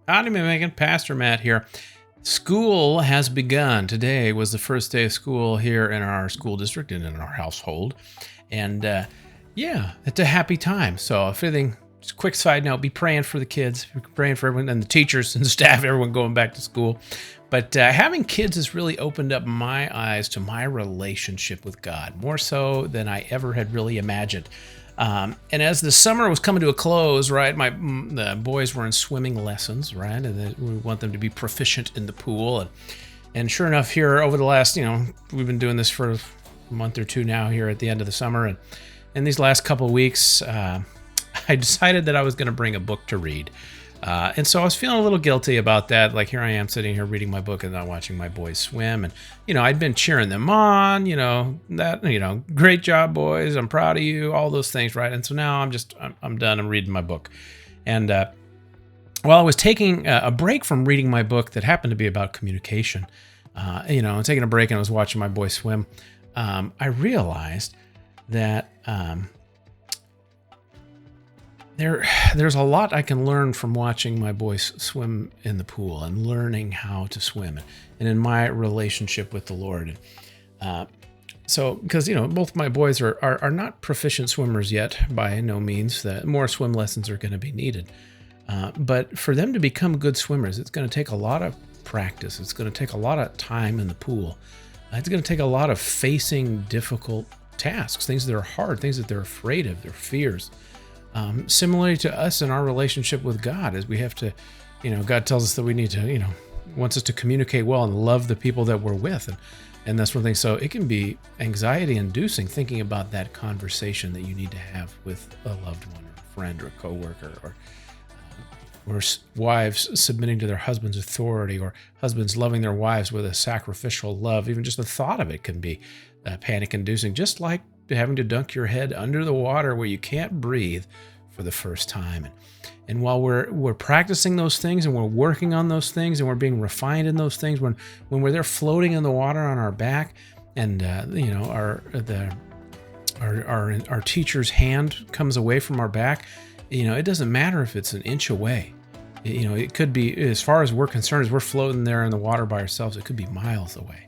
Howdy, McMicken. Pastor Matt here. School has begun. Today was the first day of school here in our school district and in our household. And it's a happy time. So if anything, just a quick side note, be praying for the kids, be praying for everyone and the teachers and the staff, everyone going back to school. But having kids has really opened up my eyes to my relationship with God, more so than I ever had really imagined. And as the summer was coming to a close, right, the boys were in swimming lessons, right, and we want them to be proficient in the pool. And sure enough, here over the last, we've been doing this for a month or two now here at the end of the summer. And in these last couple of weeks, I decided that I was going to bring a book to read. And so I was feeling a little guilty about that. Like, here I am sitting here reading my book and not watching my boys swim. And, I'd been cheering them on, great job, boys. I'm proud of you, all those things, right? And so now I'm done. I'm reading my book. And while I was taking a break from reading my book that happened to be about communication, taking a break and I was watching my boys swim, I realized that there's a lot I can learn from watching my boys swim in the pool and learning how to swim and in my relationship with the Lord. Because both my boys are not proficient swimmers yet, by no means. More swim lessons are going to be needed. But for them to become good swimmers, it's going to take a lot of practice. It's going to take a lot of time in the pool. It's going to take a lot of facing difficult tasks, things that are hard, things that they're afraid of, their fears. Similarly to us in our relationship with God, as we have to, God tells us that we need to, wants us to communicate well and love the people that we're with. And that's one thing. So it can be anxiety inducing thinking about that conversation that you need to have with a loved one or a friend or a coworker or wives submitting to their husband's authority or husbands loving their wives with a sacrificial love. Even just the thought of it can be panic inducing, just like having to dunk your head under the water where you can't breathe for the first time. And while we're practicing those things and we're working on those things and we're being refined in those things, when we're there floating in the water on our back and our teacher's hand comes away from our back, it doesn't matter if it's an inch away. It could be, as far as we're concerned, as we're floating there in the water by ourselves, it could be miles away.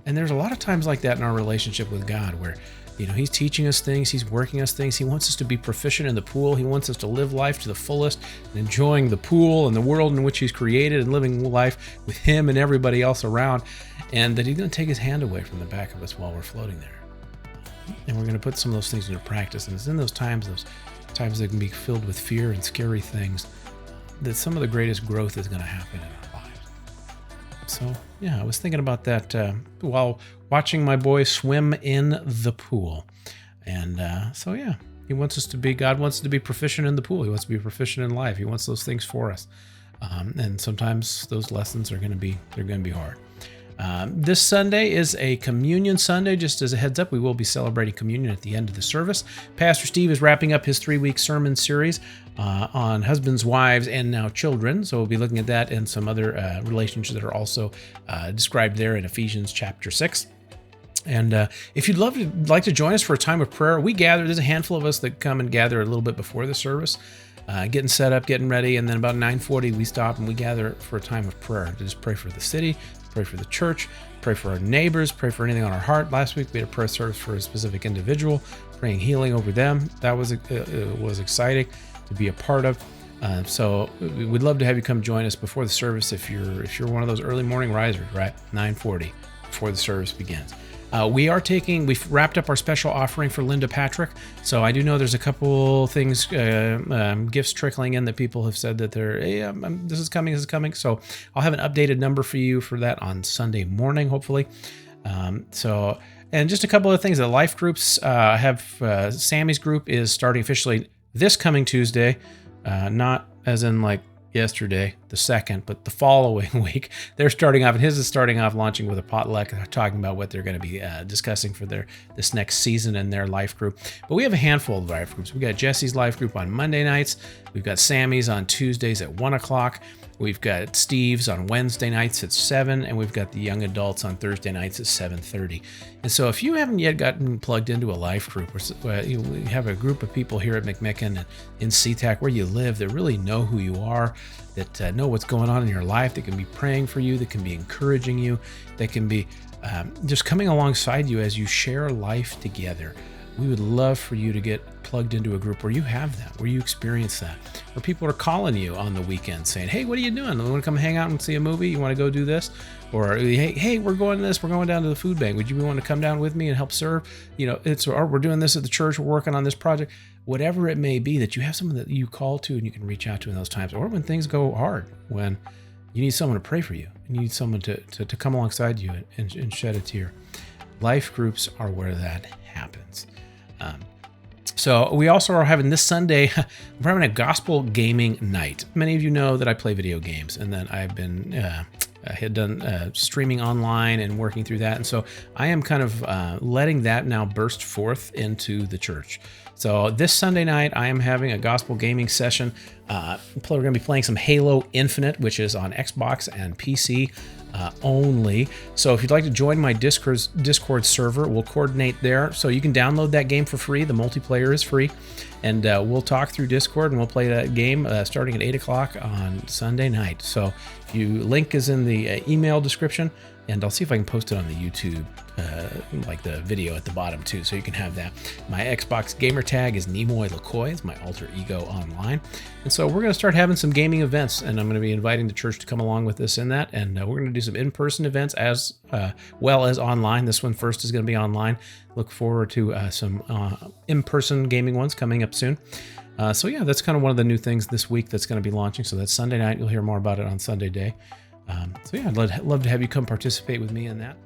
And there's a lot of times like that in our relationship with God where He's teaching us things. He's working us things. He wants us to be proficient in the pool. He wants us to live life to the fullest and enjoying the pool and the world in which He's created and living life with Him and everybody else around. And that He's going to take His hand away from the back of us while we're floating there. And we're going to put some of those things into practice. And it's in those times that can be filled with fear and scary things, that some of the greatest growth is going to happen in our lives. So, I was thinking about that while watching my boys swim in the pool. And God wants us to be proficient in the pool. He wants to be proficient in life. He wants those things for us. And sometimes those lessons are going to be hard. This Sunday is a communion Sunday. Just as a heads up, we will be celebrating communion at the end of the service. Pastor Steve is wrapping up his 3-week sermon series on husbands, wives, and now children. So we'll be looking at that and some other relationships that are also described there in Ephesians chapter 6. And if you'd like to join us for a time of prayer, we gather. There's a handful of us that come and gather a little bit before the service, getting set up, getting ready, and then about 9:40 we stop and we gather for a time of prayer to just pray for the city, pray for the church, pray for our neighbors, pray for anything on our heart. Last week we had a prayer service for a specific individual, praying healing over them. That was exciting to be a part of. So we'd love to have you come join us before the service if you're one of those early morning risers, right? 9:40 before the service begins. We've wrapped up our special offering for Linda Patrick. So I do know there's a couple things, gifts trickling in that people have said that this is coming. So I'll have an updated number for you for that on Sunday morning, hopefully. And just a couple of things. The life groups Sammy's group is starting officially this coming Tuesday, not as in like yesterday, the 2nd, but the following week. They're starting off, and his is starting off launching with a potluck, talking about what they're going to be discussing for this next season in their life group. But we have a handful of life groups. We got Jesse's life group on Monday nights. We've got Sammy's on Tuesdays at 1 o'clock. We've got Steve's on Wednesday nights at 7, and we've got the young adults on Thursday nights at 7:30. And so if you haven't yet gotten plugged into a life group, or you have a group of people here at McMicken and in SeaTac where you live that really know who you are, that know what's going on in your life, that can be praying for you, that can be encouraging you, that can be just coming alongside you as you share life together. We would love for you to get plugged into a group where you have that, where you experience that, where people are calling you on the weekend saying, hey, what are you doing? You want to come hang out and see a movie? You want to go do this? Or, hey, we're going to this. We're going down to the food bank. Would you want to come down with me and help serve? Or we're doing this at the church. We're working on this project. Whatever it may be, that you have someone that you call to and you can reach out to in those times. Or when things go hard, when you need someone to pray for you, and you need someone to come alongside you and shed a tear. Life groups are where that happens. So we also are having this Sunday, we're having a gospel gaming night. Many of you know that I play video games, and that I've been had done streaming online and working through that. And so I am kind of letting that now burst forth into the church. So this Sunday night, I am having a gospel gaming session. We're going to be playing some Halo Infinite, which is on Xbox and PC only. So if you'd like to join my Discord server, we'll coordinate there. So you can download that game for free. The multiplayer is free. And we'll talk through Discord, and we'll play that game starting at 8 o'clock on Sunday night. So link is in the email description, and I'll see if I can post it on the YouTube, like the video at the bottom too, so you can have that. My Xbox gamer tag is Nimoy LaCoy. It's my alter ego online. And so we're going to start having some gaming events, and I'm going to be inviting the church to come along with us in that. And we're going to do some in-person events as well as online. This one first is going to be online. Look forward to some in-person gaming ones coming up soon. So yeah, that's kind of one of the new things this week that's going to be launching. So that's Sunday night. You'll hear more about it on Sunday day. So yeah, I'd love to have you come participate with me in that.